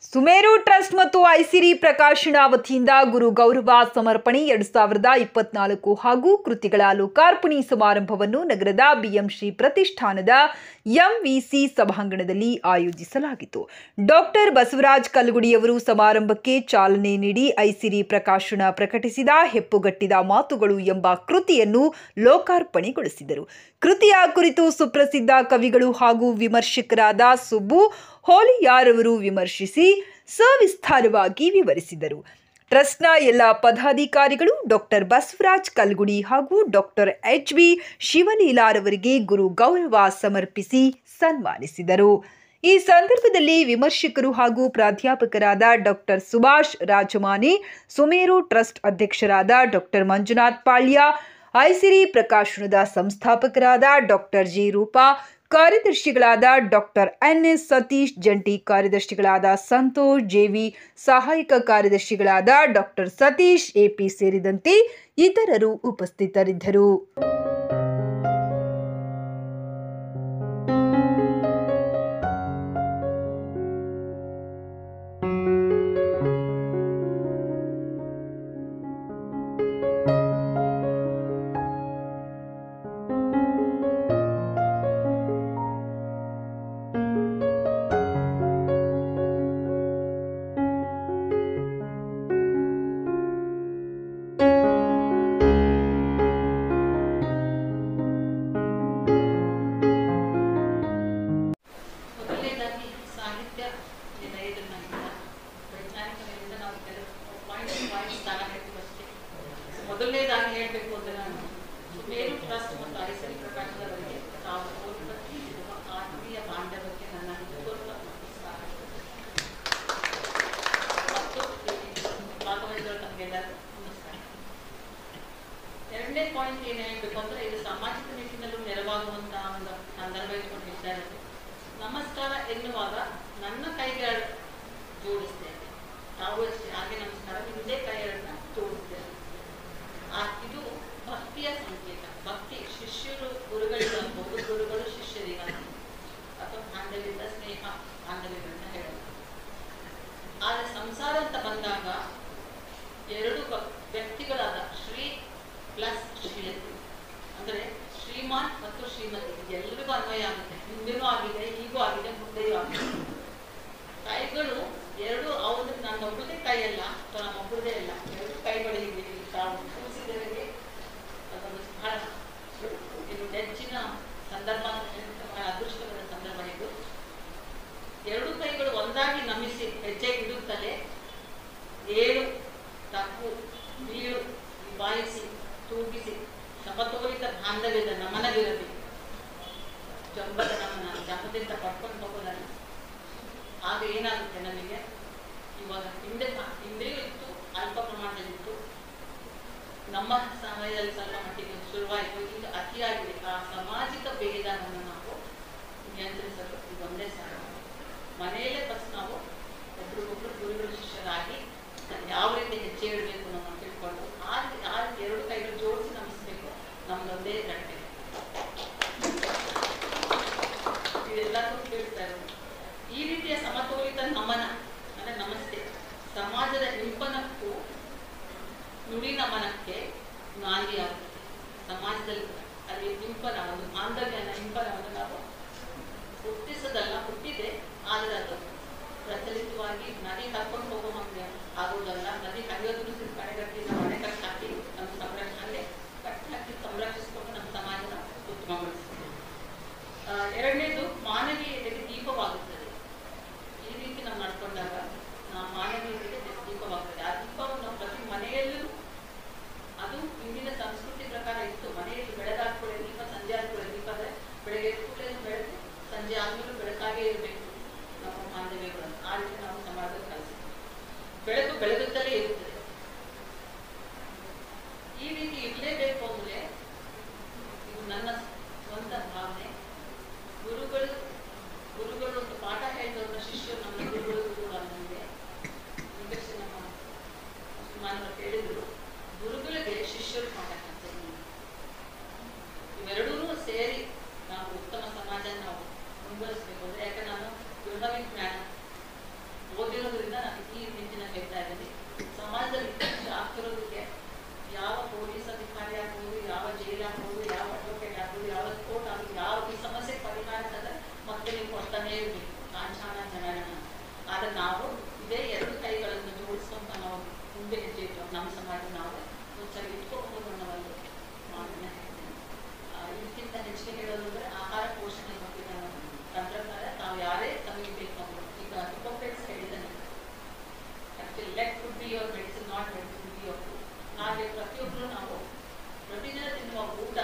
ಸುಮೇರು trust ಮತ್ತು ಐಸಿರಿ ಪ್ರಕಾಶನ ವತಿಯಿಂದ ಗುರು ಗೌರವ ಸಮರ್ಪಣೆ 2024 ಹಾಗೂ ಕೃತಿಗಳ ಲೋಕಾರ್ಪಣೆ ಸಮಾರಂಭವನ್ನು ನಗರದ ಬಿಎಂಶ್ರೀ ಪ್ರತಿಷ್ಠಾನದ ಎಂವಿಸಿ ಸಭಾಂಗಣದಲ್ಲಿ ಆಯೋಜಿಸಲಾಗಿತ್ತು. ಡಾಕ್ಟರ್ ಬಸವರಾಜ್ ಕಲ್ಗುಡಿಯವರು ಸಮಾರಂಭಕ್ಕೆ ಚಾಲನೆ ನೀಡಿ ಐಸಿರಿ ಪ್ರಕಾಶನ ಪ್ರಕಟಿಸಿದ ಹೆಪ್ಪುಗಟ್ಟಿದ ಮಾತುಗಳು ಎಂಬ ಕೃತಿಯನ್ನು ಲೋಕಾರ್ಪಣೆಗೊಳಿಸಿದರು. ಕೃತಿಯ ಕುರಿತು ಸುಪ್ರಸಿದ್ಧ ಕವಿಗಳು ಹಾಗೂ ವಿಮರ್ಶಕರಾದ ಸುಬ್ಬು ಹೋಲಿಯಾರವರು ವಿಮರ್ಶಿಸಿ ಸವಿಸ್ತಾರವಾಗಿ ವಿವರಿಸಿದರು. ಟ್ರಸ್ಟ್ನ ಎಲ್ಲ ಪದಾಧಿಕಾರಿಗಳು ಡಾಕ್ಟರ್ ಬಸವರಾಜ್ ಕಲ್ಗುಡಿ ಹಾಗೂ ಡಾಕ್ಟರ್ ಎಚ್.ಬಿ. ಶಿವಲೀಲಾರವರಿಗೆ ಗುರು ಗೌರವ ಸಮರ್ಪಿಸಿ ಸನ್ಮಾನಿಸಿದರು. ಈ ಸಂದರ್ಭದಲ್ಲಿ ವಿಮರ್ಶಕರು ಹಾಗೂ ಪ್ರಾಧ್ಯಾಪಕರಾದ ಡಾಕ್ಟರ್ ಸುಭಾಷ್ ರಾಜಮಾನೆ, ಸುಮೇರು ಟ್ರಸ್ಟ್ ಅಧ್ಯಕ್ಷರಾದ ಡಾಕ್ಟರ್ ಮಂಜುನಾಥ್ ಪಾಳ್ಯ, ಐಸಿರಿ ಪ್ರಕಾಶನದ ಸಂಸ್ಥಾಪಕರಾದ ಡಾಕ್ಟರ್ ಜಿ. ರೂಪಾ, ಕಾರ್ಯದರ್ಶಿಗಳಾದ ಡಾಕ್ಟರ್ ಎನ್.ಎಸ್. ಸತೀಶ್, ಜಂಟಿ ಕಾರ್ಯದರ್ಶಿಗಳಾದ ಸಂತೋಷ್ ಜೆವಿ, ಸಹಾಯಕ ಕಾರ್ಯದರ್ಶಿಗಳಾದ ಡಾಕ್ಟರ್ ಸತೀಶ್ ಎಪಿ ಸೇರಿದಂತೆ ಇತರರು ಉಪಸ್ಥಿತರಿದ್ದರು. ಮೊದಲನೇದಾಗಿ ಹೇಳಬೇಕು ಅಂದರೆ ನಾನು ಸುಮೇರು ಟ್ರಸ್ಟ್ ಮತ್ತು ಐಸಿರಿ ಪ್ರಕಾಶನದವರಿಗೆ ತಾವು ತೋರ್ಪಡಿಸಿರುವ ಆತ್ಮೀಯ ಬಾಂಧವ್ಯಕ್ಕೆ ನನ್ನ ಹೃತ್ಪೂರ್ವಕ ನಮಸ್ಕಾರ ಮತ್ತು ಭಾಗವಹಿಸಿರುವ ತಮಗೆಲ್ಲರಿಗೂ ನಮಸ್ಕಾರ. ಎರಡನೇ ಪಾಯಿಂಟ್ ಏನು ಹೇಳಬೇಕು ಅಂದರೆ ಇದು ಸಾಮಾಜಿಕ ನಿಟ್ಟಿನಲ್ಲೂ ನೆರವಾಗುವಂತಹ ಒಂದು ಸಂದರ್ಭ ಇಟ್ಕೊಂಡು ಹೇಳ್ತಾ ಇರೋದು. ನಮಸ್ಕಾರ ಎನ್ನುವಾಗ ನನ್ನ ಕೈಗಳು ಜೋಡಿಸ್ತೇನೆ, ನಾವು ಅಷ್ಟೇ ಹಾಗೆ ನಮಸ್ಕಾರ ನಿಮ್ಮದೇ ಕೈಗಳನ್ನ ಜೋಡಿಸ್ತೇನೆ. ಇದು ಭಕ್ತಿಯ ಸಂಕೇತ. ಭಕ್ತಿ ಶಿಷ್ಯರು ಗುರುಗಳಿಗಾಗಬಹುದು, ಗುರುಗಳು ಶಿಷ್ಯರಿಗಾಗಬಹುದು, ಅಥವಾ ಬಾಂಧವ್ಯದ ಸ್ನೇಹ ಬಾಂಧವ್ಯಗಳನ್ನ ಹೇಳೋದು. ಆದರೆ ಸಂಸಾರ ಅಂತ ಬಂದಾಗ ಎರಡು ವ್ಯಕ್ತಿಗಳಾದ ಶ್ರೀ ಪ್ಲಸ್ ಶ್ರೀಯತಿ ಅಂದರೆ ಶ್ರೀಮಾನ್ ಮತ್ತು ಶ್ರೀಮತಿ ಎಲ್ಲರಿಗೂ ಅನ್ವಯ ಆಗುತ್ತೆ. ಹಿಂದೆನೂ ಆಗಿದೆ, ಈಗೂ ಆಗಿದೆ, ಮುಂದೆಯೂ ಆಗಿದೆ. ಕೈಗಳು ಎರಡು ಅವ್ರ ನನ್ನೊಬ್ಬರದೇ ಕೈ ಅಲ್ಲ ಅಥವಾ ನಮ್ಮೊಬ್ಬರದೇ ಅಲ್ಲ, ಎರಡು ಕೈಗಳು ಹೀಗೆ ತಾವು ಕೂಸಿದವರಿಗೆ ಅದೊಂದು ಬಹಳ ಇದು ನೆಚ್ಚಿನ ಸಂದರ್ಭ, ಬಹಳ ಅದೃಷ್ಟವಾದ ಸಂದರ್ಭ ಇದು. ಎರಡು ಕೈಗಳು ಒಂದಾಗಿ ನಮಿಸಿ ಹೆಜ್ಜೆ ಇಡುತ್ತಲೇ ಏಳು ತಪ್ಪು ಬೀಳು ನಿಭಾಯಿಸಿ ತೂಗಿಸಿ ಸಮತೋಲಿತ ಬಾಂಧವ್ಯದ ನಮನವಿರಬೇಕು. ಜಂಬದ ನಮನ ಜಂಬದಿಂದ ಪಡ್ಕೊಂಡು ಹೋಗೋದಲ್ಲ. ಆಗ ಏನಾಗುತ್ತೆ ನಮಗೆ, ಇವಾಗ ಹಿಂದೆಯೂ ಇತ್ತು, ಅಲ್ಪ ಪ್ರಮಾಣದಲ್ಲಿತ್ತು, ನಮ್ಮ ಸಮಯದಲ್ಲಿ ಸ್ವಲ್ಪ ಮಟ್ಟಿಗೆ ಶುರುವಾಯಿತು, ಈಗ ಅತಿಯಾಗಿದೆ. ಆ ಸಾಮಾಜಿಕ ಭೇದವನ್ನು ನಾವು ನಿಯಂತ್ರಿಸಲು ಇದೊಂದೇ ಸಾಧ್ಯ. ಮನೆಯಲ್ಲೇ ಫಸ್ಟ್ ನಾವು ಒಬ್ರಿಗೊಬ್ರು ಗುರುಗಳು ಶಿಷ್ಯರಾಗಿ ಯಾವ ರೀತಿ ಹೆಜ್ಜೆ ಇಡಬೇಕು ನಾವು ತಿಳ್ಕೊಂಡು ಆ ಎರಡು ಕೈಗಳು ಜೋಡಿಸಿ ನಮಿಸ್ಬೇಕು. ನಮ್ದೊಂದೇ ಗಂಟೆ ಇದೆಲ್ಲರೂ ಕೇಳ್ತಾ ಇರೋದು. ಈ ರೀತಿಯ ಸಮತೋಲಿತ ನಮನ ಅಂದರೆ ನಮಸ್ತೆ ಸಮಾಜದ ಇಂಪನಕ್ಕೂ ನುಡಿ ನಮನಕ್ಕೆ ನಾಂದಿಯಾಗುತ್ತೆ. ಸಮಾಜದಲ್ಲಿ ಅಲ್ಲಿ ಇಂಪನ ಒಂದು ಬಾಂಧವ್ಯನ ಇಂಪನವನ್ನು ನಾವು ಹುಟ್ಟಿಸೋದಲ್ಲ, ಹುಟ್ಟಿದೆ, ಆದರೆ ಅದು ಪ್ರಚಲಿತವಾಗಿ ನದಿ ಕರ್ಕೊಂಡು ಹೋಗೋ ಹಂಗೆ ಆಗೋದಲ್ಲ. ನದಿ ಹರಿಯೋದನ್ನು ಕಡೆಗಟ್ಟಿ ನಾವು ಅಣೆಕಟ್ಟು ಹಾಕಿ ನಮ್ಮ ಸಂರಕ್ಷಣೆ ಕಟ್ಟಿ ಹಾಕಿ ಸಂರಕ್ಷಿಸಿಕೊಂಡು ನಮ್ಮ ಸಮಾಜನ ಉತ್ತಮಗೊಳಿಸ್ತೇವೆ. ಎರಡನೇದು ಮಾನವೀಯತೆಗೆ ದೀಪವಾಗುತ್ತದೆ. ಈ ರೀತಿ ನಾವು ನಡ್ಕೊಂಡಾಗ ಮಾನವೀಯತೆಗೆ ದೀಪವಾಗ್ತದೆ. ಆ ದೀಪವನ್ನು ನಾವು ಪ್ರತಿ ಮನೆಯಲ್ಲೂ, ಅದು ಇಂದಿನ ಸಂಸ್ಕೃತಿ ಪ್ರಕಾರ ಇತ್ತು, ಮನೆಯಲ್ಲಿ ಬೆಳಗಾಗ್ಕೊಳ್ಳೆ ದೀಪ, ಸಂಜೆ ಆದ್ಕೊಳ್ಳೆ ದೀಪ, ಅಂದರೆ ಬೆಳಗ್ಗೆ ಕೂಡಲೇ ಬೆಳೆದು ಸಂಜೆ ಆದ್ಮೇಲೂ ಬೆಳಕಾಗೇ ಇರಬೇಕು ನಮ್ಮ ಬಾಂಧವ್ಯಗಳನ್ನು. ಆ ರೀತಿ ನಾವು ಸಮಾಜದಲ್ಲಿ ಕಲಿಸ್ತೀವಿ. ಬೆಳಕು ಬೆಳಗುತ್ತಲೇ ಇರುತ್ತದೆ. ಈ ರೀತಿ ಇರಲೇಬೇಕು ಅಂದರೆ ಇದು ನನ್ನ ಸ್ವಂತ ಭಾವನೆ. ಗುರುಗಳು ಈ ನಿಟ್ಟಿನ ಹೇಳ್ತಾ ಇದ್ದೀನಿ. ಸಮಾಜದಲ್ಲಿ ಇತ್ತೀಚೆಗೆ ಆಗ್ತಿರೋದಕ್ಕೆ ಯಾವ ಪೊಲೀಸ್ ಅಧಿಕಾರಿ ಆಗ್ಬೋದು, ಯಾವ ಜೈಲ್ ಆಗ್ಬೋದು, ಯಾವ ಅಡ್ವೊಕೇಟ್ ಆಗ್ಬೋದು, ಯಾವ ಕೋರ್ಟ್ ಆಗ್ಬೋದು, ಯಾವ ಈ ಸಮಸ್ಯೆ ಪರಿಹಾರ ಅಂತಂದ್ರೆ ಮತ್ತೆ ನೀವು ಕೊಡ್ತಾನೆ ಇರಬೇಕು ಕಾಂಚಾನ ಜನರನ್ನ. ಆದ್ರೆ ನಾವು ಇದೇ ಎರಡು ಕೈಗಳನ್ನು ಜೋಡಿಸ್ಕೊಂತ ನಾವು ಮುಂದೆ ಹೆಜ್ಜೆ ಇಟ್ಟು ನಮ್ಮ ಸಮಾಜ ನಾವು ಒಂದ್ಸರಿ ಇಟ್ಕೋಬಹುದು ಅನ್ನೋ ಒಂದು ಮಾತನ್ನ ಹೇಳ್ತೇನೆ. ಇದಕ್ಕಿಂತ ಹೆಚ್ಚಿಗೆ ಹೇಳೋದಂದ್ರೆ ಆಹಾರ ಪೋಷಣೆ ಬಗ್ಗೆ ನಾನು ತಂತ್ರಜ್ಞಾನ ನಾವು ಯಾರೇ ತಮಗೆ ಬೇಕಾದ್ರು ಈಗ ಹಿಪೋಕ್ರೇಟ್ಸ್ ಹೇಳಿದ್ದಾನೆ, actually let could be your medicine, not medicine be your food. ಹಾಗೆ ಪ್ರತಿಯೊಬ್ಬರು ನಾವು ಪ್ರತಿದಿನ ತಿನ್ನುವ ಊಟ